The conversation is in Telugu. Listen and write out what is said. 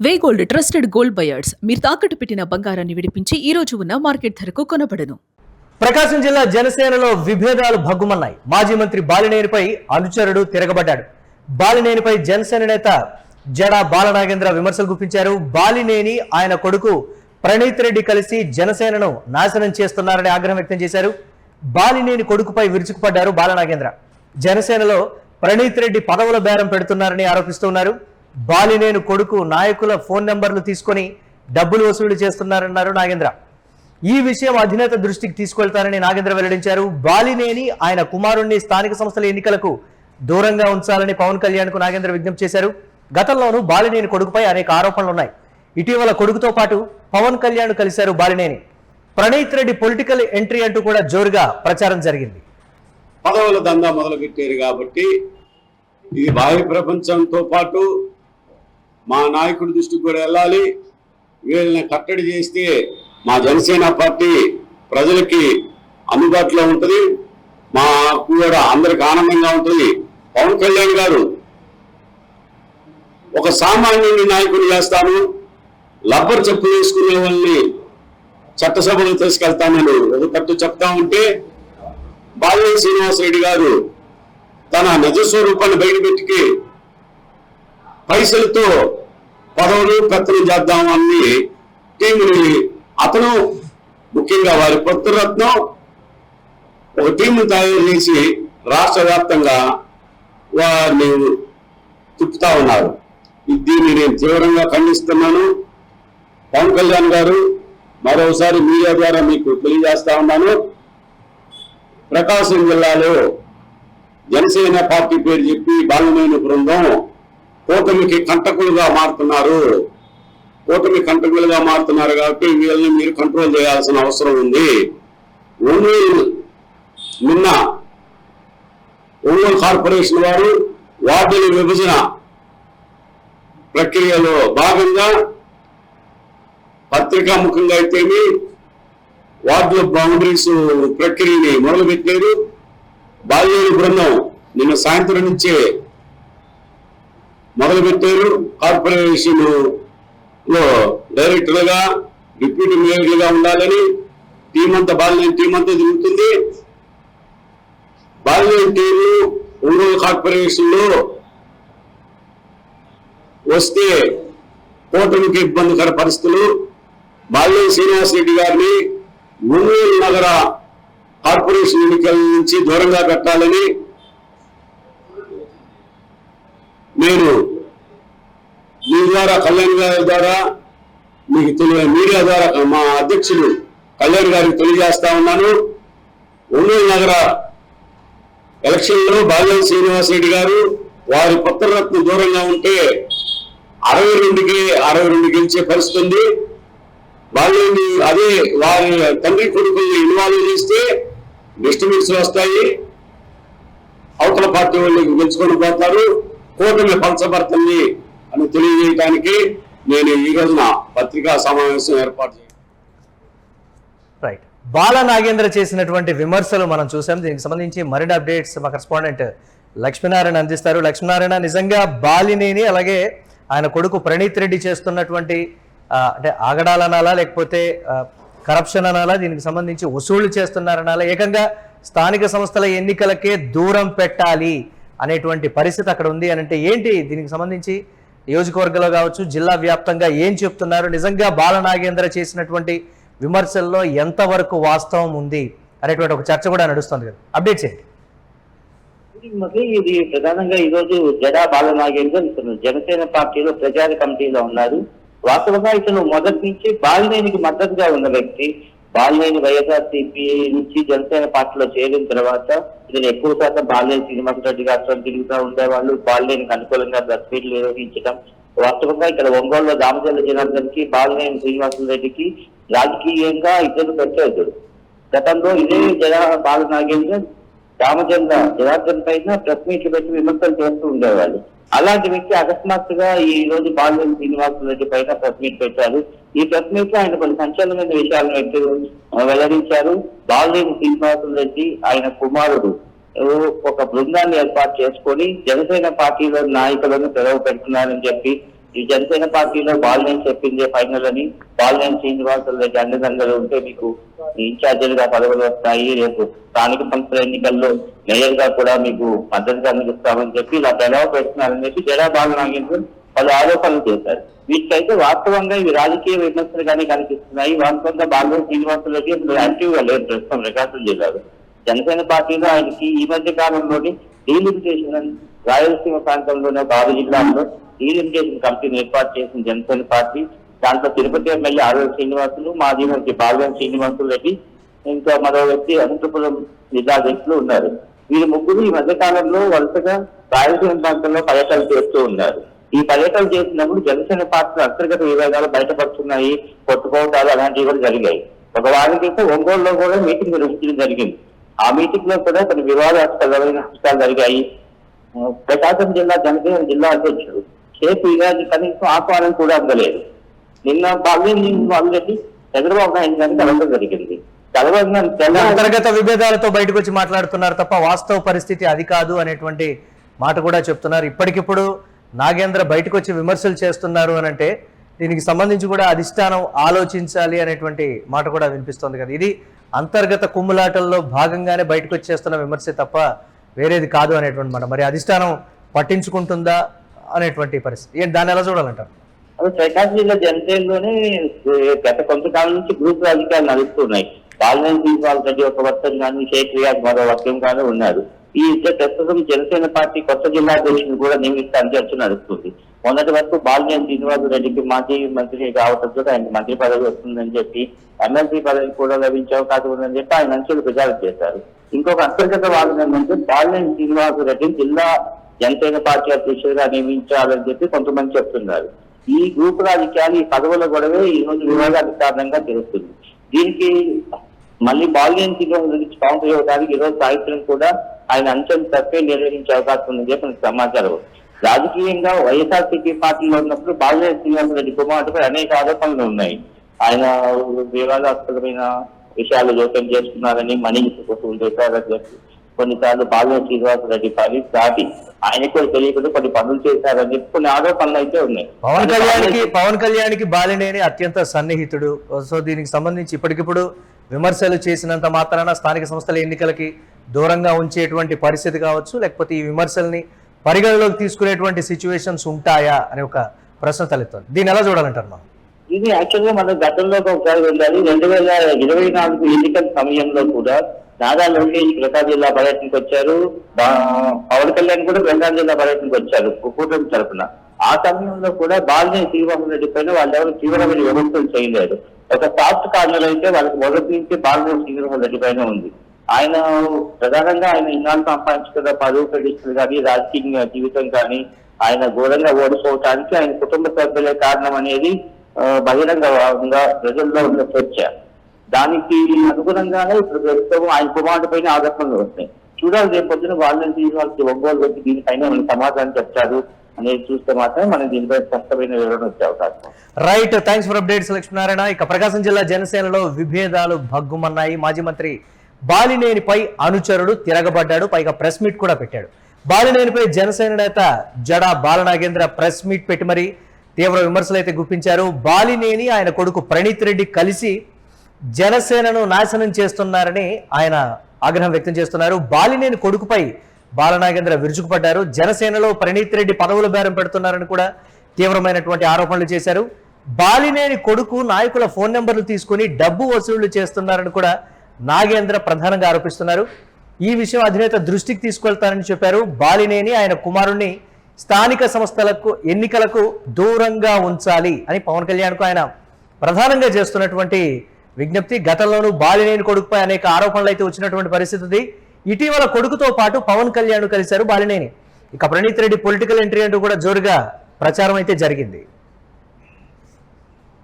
వే గోల్డ్ ట్రస్టెడ్ గోల్డ్ బయర్స్ మీరు తాకట్టు పెట్టిన బంగారాన్ని విడిపించి ఈ రోజు ఉన్న మార్కెట్ ధరకు కొనబడను. ప్రకాశం జిల్లా జనసేనలో విభేదాలు భగ్గుమన్నాయి. మాజీ మంత్రి బాలినేనిపై అనుచరుడు తిరగబడ్డాడు. బాలినేనిపై జనసేన నేత జడా బాలనాగేంద్ర విమర్శలు గుప్పించారు. బాలినేని ఆయన కొడుకు ప్రణీత్ రెడ్డి కలిసి జనసేనను నాశనం చేస్తున్నారని ఆగ్రహం వ్యక్తం చేశారు. బాలినేని కొడుకుపై విరుచుకుపడ్డారు బాలనాగేంద్ర. జనసేనలో ప్రణీత్ రెడ్డి పదవుల బేరం పెడుతున్నారని ఆరోపిస్తున్నారు. బాలినేని కొడుకు నాయకుల ఫోన్ నెంబర్లు తీసుకొని డబ్బులు వసూలు చేస్తున్నారన్నారు నాగేంద్ర. ఈ విషయం అధినేత దృష్టికి తీసుకెళ్తారని నాగేంద్ర వెల్లడించారు. బాలినేని ఆయన కుమారుణ్ణి స్థానిక సంస్థల ఎన్నికలకు దూరంగా ఉంచాలని పవన్ కళ్యాణ్ కు నాగేంద్ర విజ్ఞప్తి చేశారు. గతంలోనూ బాలినేని కొడుకుపై అనేక ఆరోపణలు ఉన్నాయి. ఇటీవల కొడుకుతో పాటు పవన్ కళ్యాణ్ కలిశారు బాలినేని. ప్రణీత్ రెడ్డి పొలిటికల్ ఎంట్రీ అంటూ కూడా జోరుగా ప్రచారం జరిగింది. పదవుల దందా మొదలుపెట్టారు కాబట్టి ఇది బాహ్య ప్రపంచంతో పాటు మా నాయకుడి దృష్టికి కూడా వెళ్ళాలి. వీళ్ళని కట్టడి చేస్తే మా జనసేన పార్టీ ప్రజలకి అందుబాటులో ఉంటుంది, మాకు కూడా అందరికి ఆనందంగా ఉంటుంది. పవన్ కళ్యాణ్ గారు ఒక సామాన్యుని నాయకుడు చేస్తాను, లబ్బర్ చెప్పులు వేసుకునే వాళ్ళని చట్టసభలో తీసుకెళ్తానని ఒక తట్టు చెప్తా ఉంటే, బాలినేని శ్రీనివాసరెడ్డి గారు తన నిజస్వరూపాన్ని బయటపెట్టి పైసలతో పదవులు పెత్తనం చేద్దామని టీముని అతను ముఖ్యంగా వారి పుత్రరత్నం ఒక టీమును తయారు చేసి రాష్ట్ర వ్యాప్తంగా వారిని తిప్పుతా ఉన్నారు. దీన్ని నేను తీవ్రంగా ఖండిస్తున్నాను. పవన్ కళ్యాణ్ గారు మరోసారి మీడియా ద్వారా మీకు తెలియజేస్తా ఉన్నాను, ప్రకాశం జిల్లాలో జనసేన పార్టీ పేరు చెప్పి బాలినేని బృందం కూటమికి కంటకులుగా మారుతున్నారు. కూటమి కంటకులుగా మారుతున్నారు కాబట్టి వీళ్ళని మీరు కంట్రోల్ చేయాల్సిన అవసరం ఉంది. నిన్న ఒంగోలు కార్పొరేషన్ వారు వార్డుల విభజన ప్రక్రియలో భాగంగా పత్రికాముఖంగా అయితేమి వార్డుల బౌండరీస్ ప్రక్రియని మొదలుపెట్టారు. బాలినేని బృందం నిన్న సాయంత్రం నుంచే మొదలుపెట్టారు. కార్పొరేషన్ లో డైరెక్టర్లుగా డిప్యూటీ మేయర్లుగా ఉండాలని బాలినేని టీం అంతా తిరుగుతుంది. బాలినేని టీము ఒంగోలు కార్పొరేషన్ లో వస్తే కూటమికి ఇబ్బందికర పరిస్థితులు. బాలినేని శ్రీనివాసరెడ్డి గారిని ఒంగోలు నగర కార్పొరేషన్ ఎన్నికల నుంచి దూరంగా పెట్టాలని నేను మీ ద్వారా కళ్యాణ్ గారి ద్వారా మీకు మీడియా ద్వారా మా అధ్యక్షులు కళ్యాణ్ గారికి తెలియజేస్తా ఉన్నాను. ఒంగోలు నగర ఎలక్షన్ లో బాలినేని శ్రీనివాసరెడ్డి గారు వారి పుత్రరత్న దూరంగా ఉంటే 62 గెలిచే పరిస్థితి ఉంది. బాలినేని అదే వారి తండ్రి కొడుకుల్ని ఇన్వాల్వ్ చేస్తే డిస్టర్బెన్స్ వస్తాయి, అవతల పార్టీ వాళ్ళు గెలుచుకొని పోతారు, కూటమి పంచబర్తల్ని అని తెలియజేయడానికి నేను ఈ రోజున పత్రికా సమావేశం ఏర్పాటు చేయాలి. రైట్, బాల నాగేంద్ర చేసినటువంటి విమర్శలు మనం చూసాం. దీనికి సంబంధించి మరిన్ని అప్డేట్స్ మా కరెస్పాండెంట్ లక్ష్మీనారాయణ అందిస్తారు. లక్ష్మీనారాయణ, నిజంగా బాలినేని అలాగే ఆయన కొడుకు ప్రణీత్ రెడ్డి చేస్తున్నటువంటి అంటే ఆగడాలనాలా లేకపోతే కరప్షన్ అనాలా, దీనికి సంబంధించి వసూళ్లు చేస్తున్నారనాలా, ఏకంగా స్థానిక సంస్థల ఎన్నికలకే దూరం పెట్టాలి అనేటువంటి పరిస్థితి అక్కడ ఉంది అని అంటే ఏంటి? దీనికి సంబంధించి నియోజకవర్గంలో కావచ్చు జిల్లా వ్యాప్తంగా ఏం చెప్తున్నారు? నిజంగా బాల నాగేంద్ర చేసినటువంటి విమర్శల్లో ఎంతవరకు వాస్తవం ఉంది అనేటువంటి ఒక చర్చ కూడా నడుస్తుంది కదా, అప్డేట్స్ ఏంటి? ఇది ప్రధానంగా ఈ రోజు జడా బాల నాగేంద్ర ఇతను జనసేన పార్టీలో ప్రచార కమిటీలో ఉన్నారు. వాస్తవంగా ఇతను మొదటి నుంచి బాలినేనికి మద్దతుగా ఉన్న వ్యక్తి. బాలినేని వైఎస్ఆర్సీపీ నుంచి జనసేన పార్టీలో చేరిన తర్వాత ఇతను ఎక్కువ శాతం బాలినేని శ్రీనివాసరెడ్డి గారితో తిరుగుతూ ఉండేవాళ్ళు. బాలినేనికి అనుకూలంగా ప్రెస్ మీట్లు నిర్వహించడం. వాస్తవంగా ఇక్కడ ఒంగోలులో దామచర్ల జనార్దన్ కి బాలినేని శ్రీనివాసరెడ్డికి రాజకీయంగా ఇద్దరు ప్రత్యర్థులు. గతంలో ఇదే జడా బాల నాగేంద్ర రామచంద్ర జనార్దన్ పైన ప్రెస్ మీట్లు పెట్టి విమర్శలు చేస్తూ ఉండేవాళ్ళు. అలాంటి వ్యక్తి అకస్మాత్తుగా ఈ రోజు బాలినేని శ్రీనివాసరెడ్డి పైన ప్రెస్ మీట్ పెట్టారు. ఈ ప్రెస్ మీట్ లో ఆయన కొన్ని సంచలనమైన విషయాలను వెల్లడించారు. బాలినేని శ్రీనివాసరెడ్డి ఆయన కుమారుడు ఒక బృందాన్ని ఏర్పాటు చేసుకొని జనసేన పార్టీలో నాయకులను పిలువ పెడుతున్నారని చెప్పి ఈ జనసేన పార్టీలో బాలినేని చెప్పిందే ఫైనల్ అని, బాలినేని శ్రీనివాసులు రెడ్డి అండదండలు ఉంటే మీకు ఇన్ఛార్జీలుగా పదవులు వస్తాయి, రేపు స్థానిక సంస్థల ఎన్నికల్లో మేయర్ గా కూడా మీకు మద్దతుగా అందిస్తామని చెప్పి ఇలా ప్రలోభ పెడుతున్నారని చెప్పి జడా బాలనాగేంద్రన్ పలు ఆరోపణలు చేశారు. వీటికైతే వాస్తవంగా ఇవి రాజకీయ విమర్శలుగానే కనిపిస్తున్నాయి. వాస్తవంగా బాలినేని శ్రీనివాసులు రెడ్డి ఇప్పుడు యాక్టివ్ గా లేరు ప్రస్తుతం ప్రకాశం జిల్లాలో. జనసేన పార్టీలో ఆయనకి ఈ మధ్య కాలంలోని డీలిమిటేషన్ రాయలసీమ ప్రాంతంలోని ఒక 6 జిల్లాల్లో డీలిమిటేషన్ కమిటీని ఏర్పాటు చేసిన జనసేన పార్టీ, దాంట్లో తిరుపతి ఎమ్మెల్యే ఆర్ఎల్ శ్రీనివాసులు, మాజీ మంత్రి బాలినేని శ్రీనివాసులు రెడ్డి, ఇంకా మరో వ్యక్తి అనంతపురం జిల్లా అధ్యక్షులు ఉన్నారు. వీరు ముగ్గురు ఈ మధ్య కాలంలో వరుసగా రాయలసీమ ప్రాంతంలో పర్యటనలు చేస్తూ ఉన్నారు. ఈ పర్యటనలు చేసినప్పుడు జనసేన పార్టీ అంతర్గత విభేదాలు బయటపడుతున్నాయి, కొట్టుకోవటాలు అలాంటివి కూడా జరిగాయి. ఒక వారం క్రితం ఒంగోలులో కూడా మీటింగ్ నిర్వహించడం జరిగింది. ఆ మీటింగ్ లో కూడా కొన్ని వివాదాస్పదమైన అంశాలు జరిగాయి. ప్రకాశం జిల్లా జనసేన జిల్లా అధ్యక్షుడు షేక్ ఇరాజీ కనీసం ఆహ్వానం కూడా అందలేదు. నిన్న బాలినేని వాళ్ళకి చంద్రబాబు నాయుడు గారికి కలవడం జరిగింది. అంతర్గత విభేదాలతో బయటకు వచ్చి మాట్లాడుతున్నారు తప్ప వాస్తవ పరిస్థితి అది కాదు అనేటువంటి మాట కూడా చెప్తున్నారు. ఇప్పటికిప్పుడు నాగేంద్ర బయటకు వచ్చి విమర్శలు చేస్తున్నారు అని అంటే దీనికి సంబంధించి కూడా అధిష్టానం ఆలోచించాలి అనేటువంటి మాట కూడా వినిపిస్తోంది కదా. ఇది అంతర్గత కుమ్ములాటల్లో భాగంగానే బయటకు వచ్చేస్తున్న విమర్శ తప్ప వేరేది కాదు అనేటువంటి మాట. మరి అధిష్టానం పట్టించుకుంటుందా అనేటువంటి పరిస్థితి దాన్ని ఎలా చూడాలంటారు? ప్రకాశం జిల్లా జనసేనలోనే గత కొంతకాలం నుంచి గ్రూప్ రాజకీయాలు నడుస్తున్నాయి. బాలినేని శ్రీనివాసులు రెడ్డి ఒక వర్గం కానీ, షేక్ రియాజ్ మరో వర్గం కానీ ఉన్నారు. ఈ ప్రస్తుతం జనసేన పార్టీ కొత్త జిల్లా అధ్యక్షులు కూడా నియమిస్తారని చర్చ నడుస్తుంది. మొన్నటి వరకు బాలినేని శ్రీనివాసులు రెడ్డికి మాజీ మంత్రి కావడంతో ఆయనకు మంత్రి పదవి వస్తుందని చెప్పి, ఎమ్మెల్సీ పదవి కూడా లభించే అవకాశం ఉందని చెప్పి ఆయన అంచెలు ప్రచారం చేశారు. ఇంకొక అంతర్గత వాదన ఏంటంటే బాలినేని శ్రీనివాసులు రెడ్డిని జిల్లా జనసేన పార్టీ అధ్యక్షుడిగా నియమించాలని చెప్పి కొంతమంది చెప్తున్నారు. ఈ గ్రూప్ రాజకీయాలు, ఈ పదవుల గొడవే ఈ రోజు వివాదానికి కారణంగా తెలుస్తుంది. దీనికి మళ్ళీ బాలినేని శ్రీనివాసులు రెడ్డి కౌంటర్ ఇవ్వడానికి ఈరోజు సాయంత్రం కూడా ఆయన అంచెలు తప్పే నిర్వహించే అవకాశం ఉందని చెప్పి సమాచారం. రాజకీయంగా వైఎస్ఆర్సీపీ పార్టీలో ఉన్నప్పుడు బాలినేని శ్రీనివాసులు రెడ్డి కుమారుడిపై అనేక ఆరోపణలు ఉన్నాయి. ఆయన వివాదాస్పదమైన విషయాలు జోక్యం చేసుకున్నారని, మనీ వసూలు చేశారని చెప్పి కొన్నిసార్లు బాలినేని శ్రీనివాసులు రెడ్డి పని దాటి ఆయనకు కూడా తెలియకుండా కొన్ని పనులు చేశారని చెప్పి కొన్ని ఆరోపణలు అయితే ఉన్నాయి. పవన్ కళ్యాణ్కి బాలినేని అత్యంత సన్నిహితుడు. సో దీనికి సంబంధించి ఇప్పటికిప్పుడు విమర్శలు చేసినంత మాత్రాన స్థానిక సంస్థల ఎన్నికలకి దూరంగా ఉంచేటువంటి పరిస్థితి కావచ్చు, లేకపోతే ఈ విమర్శల్ని పరిగణలోకి తీసుకునేటువంటి సిచ్యువేషన్స్ ఉంటాయా అనే ఒక ప్రశ్న తలెత్తుంది. దీన్ని ఎలా చూడాలంటారు మనం? ఇది యాక్చువల్గా మనం గతంలో ఒకసారి వెళ్ళాలి. 2024 ఎన్నికల సమయంలో కూడా నారా లోకేష్ ప్రకాశం జిల్లా పర్యటనకు వచ్చారు. పవన్ కళ్యాణ్ కూడా ప్రకాశం జిల్లా పర్యటనకు వచ్చారు కూటమి తరఫున. ఆ సమయంలో కూడా బాలినేని శ్రీనివాసులు రెడ్డి పైన వాళ్ళు ఎవరు తీవ్రమైన విమర్శలు చేయలేదు. ఒక సాఫ్ట్ కార్నర్ అయితే వాళ్ళకి మొదటి నుంచి బాలినేని శ్రీనివాసులు రెడ్డి పైన ఉంది. ఆయన ప్రధానంగా ఆయన ఇన్నాళ్ళు సంపాదించుకున్న పదవి ప్రతిష్టలు కానీ, రాజకీయ జీవితం కానీ, ఆయన ఘోరంగా ఓడిపోవటానికి ఆయన కుటుంబ సభ్యులే కారణం అనేది బహిరంగంగా ప్రజల్లో ఉన్న చర్చ. దానికి అనుగుణంగానే ఇప్పుడు ప్రస్తుతం ఆయన కుమారుడి పైన ఆరోపణలు వస్తాయి. చూడాలి రేపు పొద్దున బాలినేని శ్రీనివాసులు ఒంగోలు వచ్చి దీనిపైన మనం సమాధానం చెప్తారు అనేది చూస్తే మాత్రం మనం దీనిపై స్పష్టమైన వివరణ వచ్చే అవకాశం. Right, thanks for updates Lakshminarayana. ఇక ప్రకాశం జిల్లా జనసేనలో విభేదాలు భగ్గుమన్నాయి. మాజీ మంత్రి బాలినేనిపై అనుచరుడు తిరగబడ్డాడు, పైగా ప్రెస్ మీట్ కూడా పెట్టాడు. బాలినేనిపై జనసేన నేత జడా బాలనాగేంద్ర ప్రెస్ మీట్ పెట్టి మరి తీవ్ర విమర్శలు అయితే గుప్పించారు. బాలినేని ఆయన కొడుకు ప్రణీత్ రెడ్డి కలిసి జనసేనను నాశనం చేస్తున్నారని ఆయన ఆగ్రహం వ్యక్తం చేస్తున్నారు. బాలినేని కొడుకుపై బాలనాగేంద్ర విరుచుకుపడ్డారు. జనసేనలో ప్రణీత్ రెడ్డి పదవుల బేరం పెడుతున్నారని కూడా తీవ్రమైనటువంటి ఆరోపణలు చేశారు. బాలినేని కొడుకు నాయకుల ఫోన్ నెంబర్లు తీసుకుని డబ్బు వసూళ్లు చేస్తున్నారని కూడా నాగేంద్ర ప్రధానంగా ఆరోపిస్తున్నారు. ఈ విషయం అధినేత దృష్టికి తీసుకెళ్తానని చెప్పారు. బాలినేని ఆయన కుమారుణ్ణి స్థానిక సంస్థలకు ఎన్నికలకు దూరంగా ఉంచాలి అని పవన్ కళ్యాణ్కు ఆయన ప్రధానంగా చేస్తున్నటువంటి విజ్ఞప్తి. గతంలోనూ బాలినేని కొడుకుపై అనేక ఆరోపణలు అయితే వచ్చినటువంటి పరిస్థితి. ఇటీవల కొడుకుతో పాటు పవన్ కళ్యాణ్ కలిశారు బాలినేని. ఇక ప్రణీత్ రెడ్డి పొలిటికల్ ఎంట్రీ అంటూ కూడా జోరుగా ప్రచారం అయితే జరిగింది.